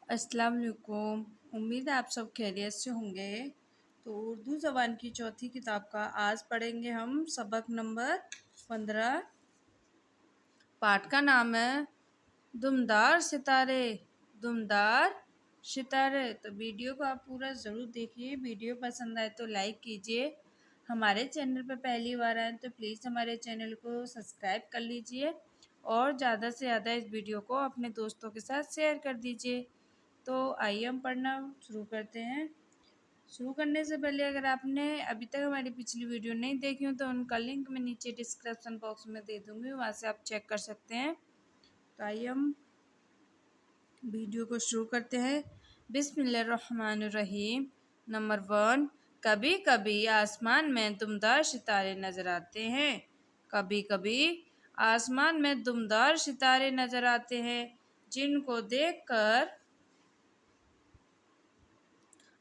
अस्सलाम वालेकुम। उम्मीद है आप सब खैरियत से होंगे। तो उर्दू ज़बान की चौथी किताब का आज पढ़ेंगे हम सबक नंबर 15। पाठ का नाम है दुमदार सितारे। दुमदार सितारे। तो वीडियो को आप पूरा ज़रूर देखिए। वीडियो पसंद आए तो लाइक कीजिए। हमारे चैनल पर पहली बार आए तो प्लीज़ हमारे चैनल को सब्सक्राइब कर लीजिए और ज़्यादा से ज़्यादा इस वीडियो को अपने दोस्तों के साथ शेयर कर दीजिए। तो आइए हम पढ़ना शुरू करते हैं। शुरू करने से पहले अगर आपने अभी तक हमारी पिछली वीडियो नहीं देखी हो तो उनका लिंक मैं नीचे डिस्क्रिप्शन बॉक्स में दे दूँगी, वहाँ से आप चेक कर सकते हैं। तो आइए हम वीडियो को शुरू करते हैं। बिस्मिल्लाहिर्रहमानिर्रहीम। नंबर 1, कभी कभी आसमान में दुमदार सितारे नज़र आते हैं। कभी कभी आसमान में दुमदार सितारे नज़र आते हैं जिनको देखकर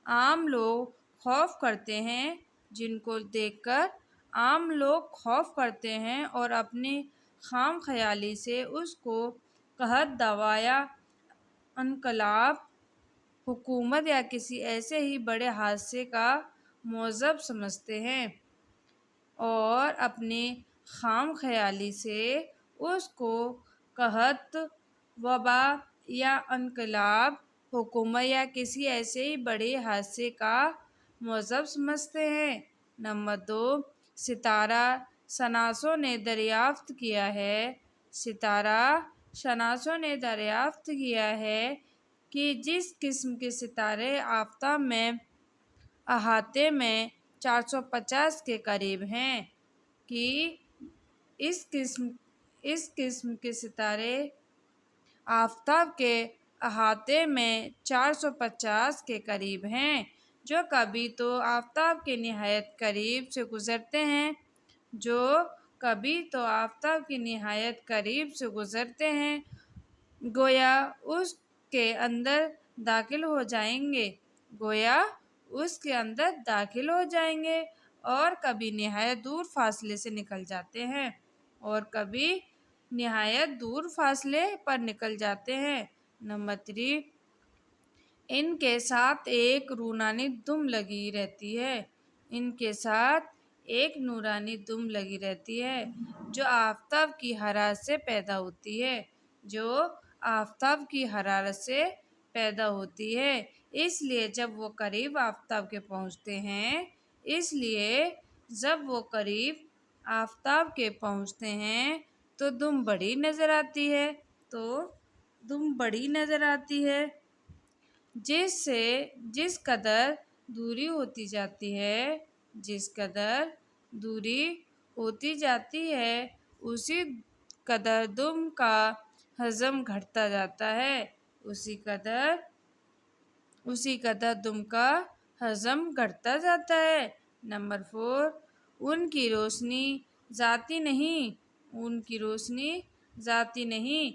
आम लोग खौफ करते हैं। जिनको देखकर आम लोग खौफ करते हैं और अपनी खाम ख्याली से उसको कहत दवाया इनकलाब, हुकूमत या किसी ऐसे ही बड़े हादसे का मौजब समझते हैं और अपनी खाम ख्याली से उसको कहत, वबा या इनकलाब, हुकूमत या किसी ऐसे ही बड़े हादसे का मौजब समझते हैं। नंबर 2, सितारा शनासों ने दरियाफ्त किया है। सितारा शनासों ने दरियाफ्त किया है कि जिस किस्म के सितारे आफ़ताब में अहाते में 450 के करीब हैं कि इस किस्म के सितारे आफ़ताब के अहाते में 450 के करीब हैं जो कभी तो आफ़ताब के निहायत करीब से गुज़रते हैं गोया उसके अंदर दाखिल हो जाएंगे और कभी निहायत दूर फासले से निकल जाते हैं और कभी निहायत दूर फासले पर निकल जाते हैं। नंबर 3, इनके साथ एक नूरानी दुम लगी रहती है। इनके साथ एक नूरानी दुम लगी रहती है जो आफ़ताब की हरारत से पैदा होती है। इसलिए जब वो करीब आफ़ताब के पहुँचते हैं तो दुम बड़ी नज़र आती है। जिस कदर दूरी होती जाती है उसी कदर दुम का हजम घटता जाता है। नंबर 4, उनकी रोशनी ज़ाती नहीं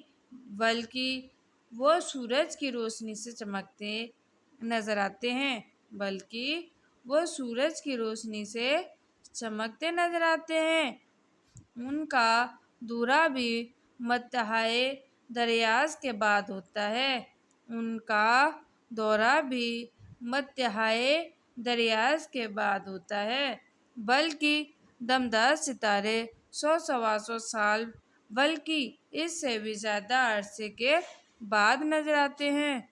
बल्कि वो सूरज की रोशनी से चमकते नज़र आते हैं। उनका दौरा भी मत्तहाए दरियाज़ के बाद होता है। बल्कि दमदार सितारे 100 सवा सौ साल बल्कि इससे भी ज़्यादा अरसे के बाद नज़र आते हैं।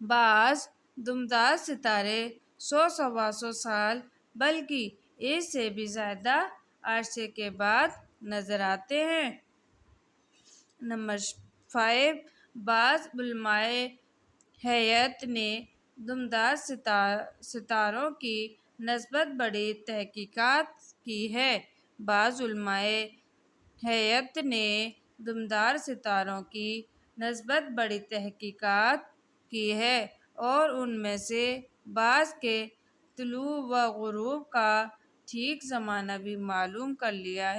बाज़ दुमदार सितारे 100 सवा सौ साल बल्कि इससे भी ज़्यादा अरसे के बाद नज़र आते हैं। नंबर 5, बाज़ उलमाए हैयत ने दुमदार सितारों की नस्बत बड़ी तहकीकात की है। बाज़ उलमाए हैयत ने दुमदार सितारों की नस्बत बड़ी तहकीकात की है और उनमें से बाज़ के तुलू व गुरूब का ठीक ज़माना भी मालूम कर लिया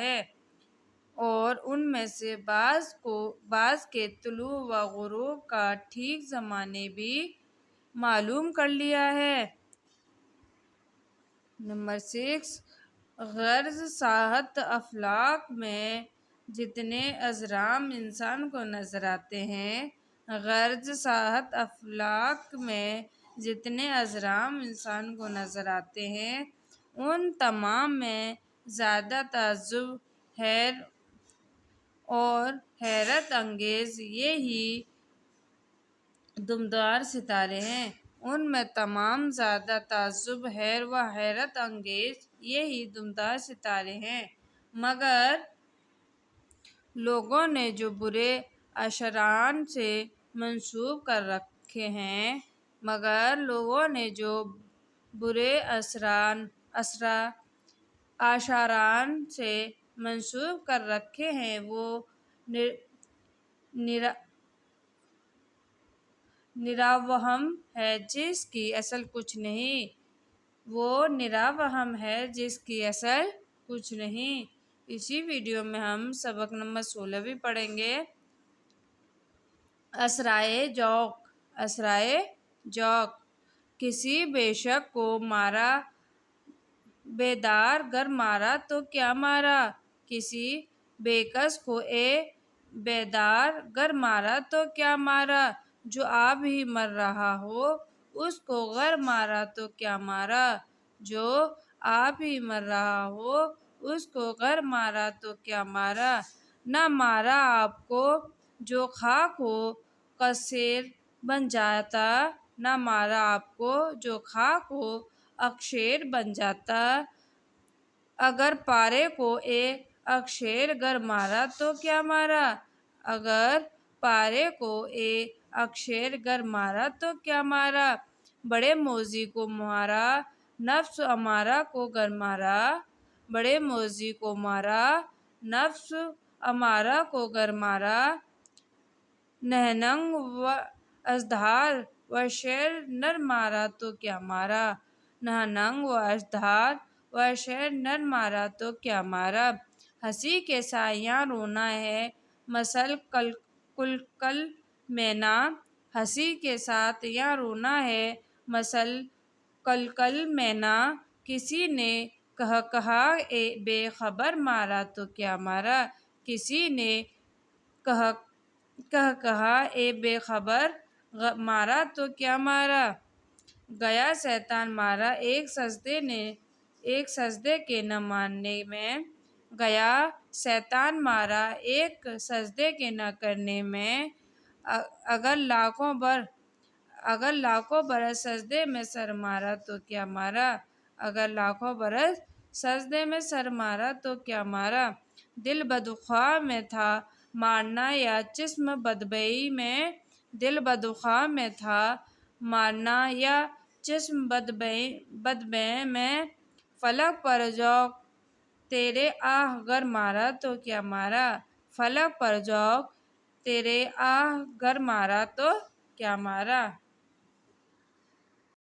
है। नंबर 6, गर्ज़ साहत अफलाक में जितने अजराम इंसान को नज़र आते हैं غرض صحت افلاک میں جتنے اجرام انسان کو نظر آتے ہیں ان تمام میں زیادہ تعجب، اور حیرت انگیز یہی دمدار ستارے ہیں۔ ان میں تمام زیادہ تعجب، و حیرت انگیز یہی دمدار ستارے ہیں، مگر لوگوں نے جو برے اشرار سے منسوب کر رکھے ہیں وہ نراوہم ہے جس کی اصل کچھ نہیں۔ اسی ویڈیو میں ہم سبق نمبر 16 بھی پڑھیں گے۔ اسرائے ذوق، کسی بے شک کو مارا بیدار گر مارا تو کیا مارا، کسی بے کس کو بیدار گر مارا تو کیا مارا، جو آپ ہی مر رہا ہو اس کو گر مارا تو کیا مارا، جو آپ ہی مر رہا ہو اس کو گر مارا تو کیا مارا، نہ مارا آپ کو جو خاک ہو کثیر بن جاتا، نہ مارا آپ کو جو خاک ہو اکثیر بن جاتا، اگر پارے کو اکثیر گر مارا تو کیا مارا، اگر پارے کو اکثیر گر مارا تو کیا مارا، بڑے موذی کو مارا نفس امارہ کو گر مارا، بڑے موذی کو مارا نفس امارہ کو گر مارا، نہنگ و اژدھار و شیر نر مارا تو کیا مارا، نہنگ و اژدھار و شیر نر مارا تو کیا مارا، ہنسی کے ساتھ یہاں رونا ہے مثل کلکل مینا، ہنسی کے ساتھ یہاں رونا ہے مثل کلکل مینا، کسی نے کہا بے خبر مارا تو کیا مارا، کسی نے کہا بے خبر مارا تو کیا مارا، گیا شیطان مارا ایک سجدے کے نہ ماننے میں، گیا شیطان مارا ایک سجدے کے نہ کرنے میں، اگر لاکھوں برس سجدے میں سر مارا تو کیا مارا، اگر لاکھوں برس سجدے میں سر مارا تو کیا مارا، دل بدخواہ میں تھا مارنا یا جسم بدبئی میں، دل بدخواہ میں تھا مارنا یا جسم بدبئی میں، فلک پر ذوق تیرے آہ گر مارا تو کیا مارا، فلک پر ذوق تیرے آہ گر مارا تو کیا مارا۔